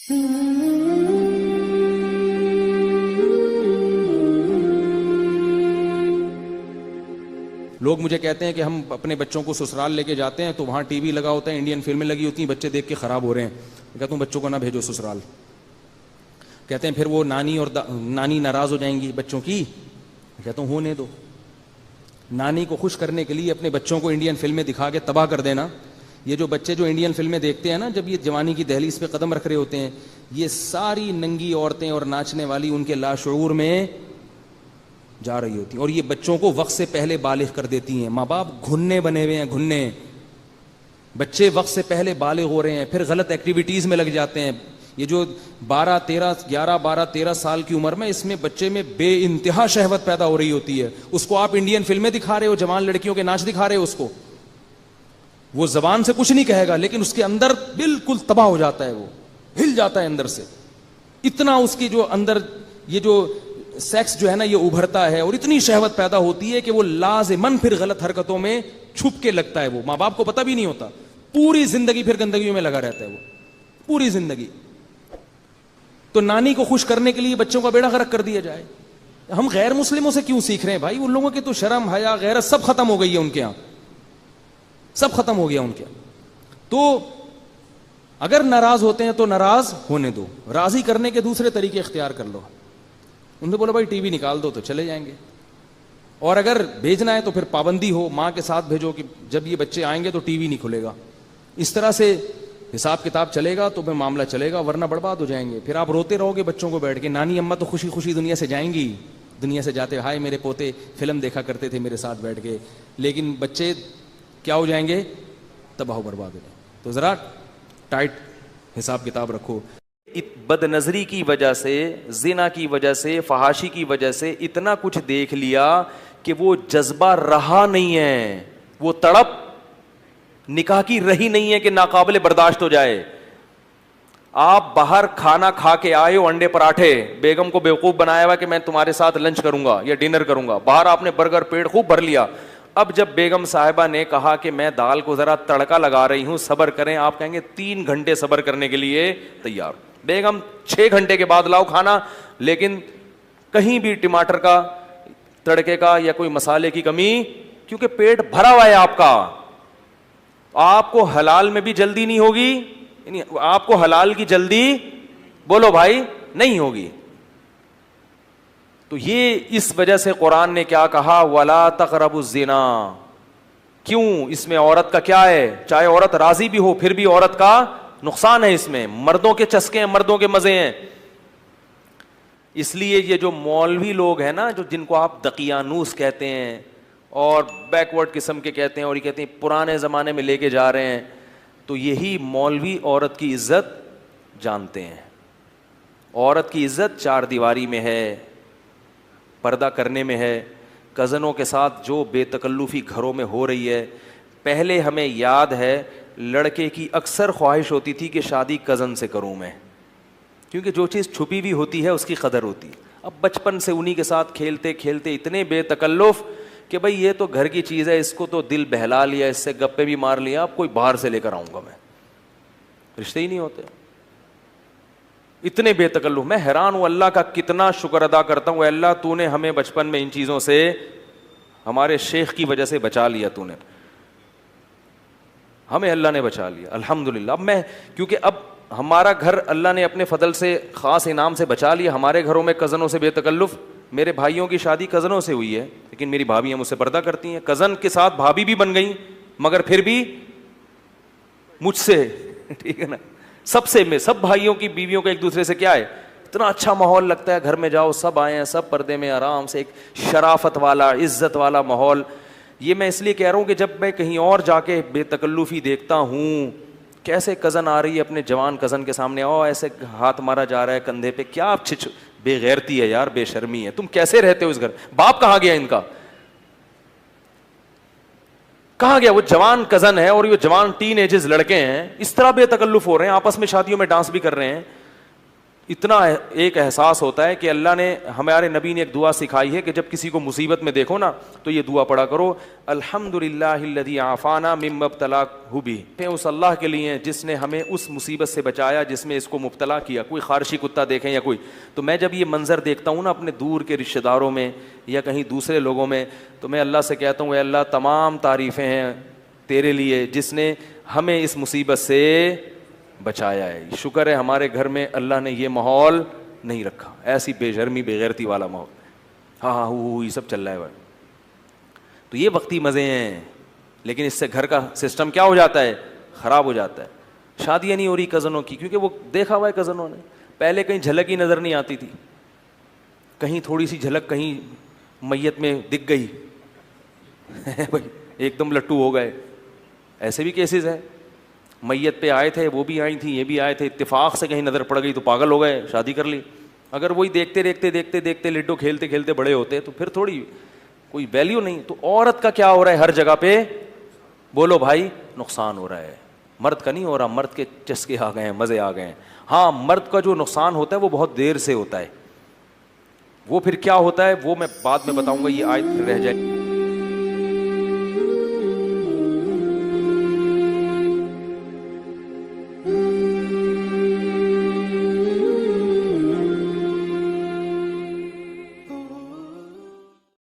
لوگ مجھے کہتے ہیں کہ ہم اپنے بچوں کو سسرال لے کے جاتے ہیں تو وہاں ٹی وی لگا ہوتا ہے, انڈین فلمیں لگی ہوتی ہیں, بچے دیکھ کے خراب ہو رہے ہیں. میں کہتا ہوں بچوں کو نہ بھیجو سسرال. کہتے ہیں پھر وہ نانی اور نانی ناراض ہو جائیں گی بچوں کی. میں کہتا ہوں ہونے دو. نانی کو خوش کرنے کے لیے اپنے بچوں کو انڈین فلمیں دکھا کے تباہ کر دینا. یہ جو بچے جو انڈین فلمیں دیکھتے ہیں نا, جب یہ جوانی کی دہلیز پہ قدم رکھ رہے ہوتے ہیں, یہ ساری ننگی عورتیں اور ناچنے والی ان کے لاشعور میں جا رہی ہوتی ہیں, اور یہ بچوں کو وقت سے پہلے بالغ کر دیتی ہیں. ماں باپ گھننے بنے ہوئے ہیں, گھننے. بچے وقت سے پہلے بالغ ہو رہے ہیں, پھر غلط ایکٹیویٹیز میں لگ جاتے ہیں. یہ جو 12-13 سال کی عمر میں, اس میں بچے میں بے انتہا شہوت پیدا ہو رہی ہوتی ہے. اس کو آپ انڈین فلمیں دکھا رہے ہو, جوان لڑکیوں کے ناچ دکھا رہے ہو اس کو. وہ زبان سے کچھ نہیں کہے گا, لیکن اس کے اندر بالکل تباہ ہو جاتا ہے, وہ ہل جاتا ہے اندر سے. اتنا اس کی جو اندر یہ جو سیکس جو ہے نا یہ ابھرتا ہے, اور اتنی شہوت پیدا ہوتی ہے کہ وہ لازماً پھر غلط حرکتوں میں چھپ کے لگتا ہے. وہ ماں باپ کو پتہ بھی نہیں ہوتا, پوری زندگی پھر گندگیوں میں لگا رہتا ہے وہ, پوری زندگی. تو نانی کو خوش کرنے کے لیے بچوں کا بیڑا غرق کر دیا جائے. ہم غیر مسلموں سے کیوں سیکھ رہے ہیں بھائی؟ ان لوگوں کی تو شرم حیا غیرت سب ختم ہو گئی ہے ان کے یہاں, سب ختم ہو گیا ان کے. تو اگر ناراض ہوتے ہیں تو ناراض ہونے دو, راضی کرنے کے دوسرے طریقے اختیار کر لو. ان نے بولا بھائی ٹی وی نکال دو تو چلے جائیں گے, اور اگر بھیجنا ہے تو پھر پابندی ہو, ماں کے ساتھ بھیجو کہ جب یہ بچے آئیں گے تو ٹی وی نہیں کھلے گا. اس طرح سے حساب کتاب چلے گا تو پھر معاملہ چلے گا, ورنہ برباد ہو جائیں گے. پھر آپ روتے رہو گے بچوں کو بیٹھ کے. نانی اماں تو خوشی خوشی دنیا سے جائیں گی, دنیا سے جاتے ہائے میرے پوتے فلم دیکھا کرتے تھے میرے ساتھ بیٹھ کے, لیکن بچے کیا ہو جائیں گے؟ تباہ و برباد ہو جائیں. تو ذرا ٹائٹ حساب کتاب رکھو. بد نظری کی وجہ سے, زنا کی وجہ سے, فحاشی کی وجہ سے اتنا کچھ دیکھ لیا کہ وہ جذبہ رہا نہیں ہے, وہ تڑپ نکاح کی رہی نہیں ہے کہ ناقابل برداشت ہو جائے. آپ باہر کھانا کھا کے آئے ہو, انڈے پراٹھے, بیگم کو بیوقوف بنایا ہوا کہ میں تمہارے ساتھ لنچ کروں گا یا ڈنر کروں گا, باہر آپ نے برگر پیٹ خوب بھر لیا. اب جب بیگم صاحبہ نے کہا کہ میں دال کو ذرا تڑکا لگا رہی ہوں, صبر کریں, آپ کہیں گے 3 گھنٹے صبر کرنے کے لیے تیار. بیگم 6 گھنٹے کے بعد لاؤ کھانا, لیکن کہیں بھی ٹماٹر کا, تڑکے کا یا کوئی مسالے کی کمی, کیونکہ پیٹ بھرا ہوا ہے آپ کا. آپ کو حلال میں بھی جلدی نہیں ہوگی, آپ کو حلال کی جلدی بولو بھائی نہیں ہوگی. تو یہ اس وجہ سے قرآن نے کیا کہا, وَلَا تَقْرَبُوا الزِّنَا. کیوں؟ اس میں عورت کا کیا ہے؟ چاہے عورت راضی بھی ہو پھر بھی عورت کا نقصان ہے اس میں. مردوں کے چسکے ہیں, مردوں کے مزے ہیں. اس لیے یہ جو مولوی لوگ ہیں نا, جو جن کو آپ دقیانوس کہتے ہیں اور بیکورڈ قسم کے کہتے ہیں, اور یہ کہتے ہیں پرانے زمانے میں لے کے جا رہے ہیں, تو یہی مولوی عورت کی عزت جانتے ہیں. عورت کی عزت 4 دیواری میں ہے, پردہ کرنے میں ہے. کزنوں کے ساتھ جو بے تکلفی گھروں میں ہو رہی ہے, پہلے ہمیں یاد ہے لڑکے کی اکثر خواہش ہوتی تھی کہ شادی کزن سے کروں میں, کیونکہ جو چیز چھپی ہوئی ہوتی ہے اس کی قدر ہوتی ہے. اب بچپن سے انہی کے ساتھ کھیلتے کھیلتے اتنے بے تکلف کہ بھائی یہ تو گھر کی چیز ہے, اس کو تو دل بہلا لیا, اس سے گپے بھی مار لیا, اب کوئی باہر سے لے کر آؤں گا میں, رشتے ہی نہیں ہوتے. اتنے بے تکلف. میں حیران ہوں, اللہ کا کتنا شکر ادا کرتا ہوں, اے اللہ تو نے ہمیں بچپن میں ان چیزوں سے, ہمارے شیخ کی وجہ سے بچا لیا, تو نے ہمیں, اللہ نے بچا لیا الحمدللہ. اب میں کیونکہ اب ہمارا گھر اللہ نے اپنے فضل سے خاص انعام سے بچا لیا. ہمارے گھروں میں کزنوں سے بے تکلف. میرے بھائیوں کی شادی کزنوں سے ہوئی ہے, لیکن میری بھابیاں مجھ سے پردہ کرتی ہیں. کزن کے ساتھ بھابی بھی بن گئی, مگر پھر بھی مجھ سے, ٹھیک ہے نا, سب سے, میں سب بھائیوں کی بیویوں کا ایک دوسرے سے کیا ہے, اتنا اچھا ماحول لگتا ہے گھر میں جاؤ, سب آئے ہیں, سب پردے میں آرام سے, ایک شرافت والا عزت والا ماحول. یہ میں اس لیے کہہ رہا ہوں کہ جب میں کہیں اور جا کے بے تکلفی دیکھتا ہوں, کیسے کزن آ رہی ہے اپنے جوان کزن کے سامنے, ایسے ہاتھ مارا جا رہا ہے کندھے پہ, کیا آپ بے غیرتی ہے یار, بے شرمی ہے. تم کیسے رہتے ہو اس گھر؟ باپ کہاں گیا ان کا, کہاں گیا؟ وہ جوان کزن ہے اور یہ جوان ٹین ایجز لڑکے ہیں, اس طرح بے تکلف ہو رہے ہیں, آپس میں شادیوں میں ڈانس بھی کر رہے ہیں. اتنا ایک احساس ہوتا ہے کہ اللہ نے, ہمارے نبی نے ایک دعا سکھائی ہے کہ جب کسی کو مصیبت میں دیکھو نا تو یہ دعا پڑھا کرو, الحمدللہ الذی عافانا مما ابتلاہ بہ. اس اللہ کے لیے جس نے ہمیں اس مصیبت سے بچایا جس میں اس کو مبتلا کیا. کوئی خارشی کتا دیکھیں یا کوئی, تو میں جب یہ منظر دیکھتا ہوں نا اپنے دور کے رشتہ داروں میں یا کہیں دوسرے لوگوں میں, تو میں اللہ سے کہتا ہوں اے اللہ تمام تعریفیں ہیں تیرے لیے جس نے ہمیں اس مصیبت سے بچایا ہے. شکر ہے ہمارے گھر میں اللہ نے یہ ماحول نہیں رکھا, ایسی بے شرمی بے غیرتی والا ماحول. ہاں یہ سب چل رہا ہے بھائی. تو یہ وقتی مزے ہیں, لیکن اس سے گھر کا سسٹم کیا ہو جاتا ہے, خراب ہو جاتا ہے. شادیاں نہیں ہو رہی کزنوں کی, کیونکہ وہ دیکھا ہوا ہے کزنوں نے, پہلے کہیں جھلک ہی نظر نہیں آتی تھی, کہیں تھوڑی سی جھلک کہیں میت میں دکھ گئی بھائی ایک دم لٹو ہو گئے. ایسے بھی کیسز ہیں, میت پہ آئے تھے, وہ بھی آئی تھیں, یہ بھی آئے تھے, اتفاق سے کہیں نظر پڑ گئی تو پاگل ہو گئے, شادی کر لی. اگر وہی دیکھتے دیکھتے دیکھتے دیکھتے لڈو کھیلتے کھیلتے بڑے ہوتے تو پھر تھوڑی کوئی ویلیو نہیں. تو عورت کا کیا ہو رہا ہے ہر جگہ پہ, بولو بھائی نقصان ہو رہا ہے. مرد کا نہیں ہو رہا, مرد کے چسکے آ گئے ہیں, مزے آ گئے ہیں. ہاں مرد کا جو نقصان ہوتا ہے وہ بہت دیر سے ہوتا ہے, وہ پھر کیا ہوتا ہے وہ میں بعد میں بتاؤں گا, یہ آیت رہ جائے.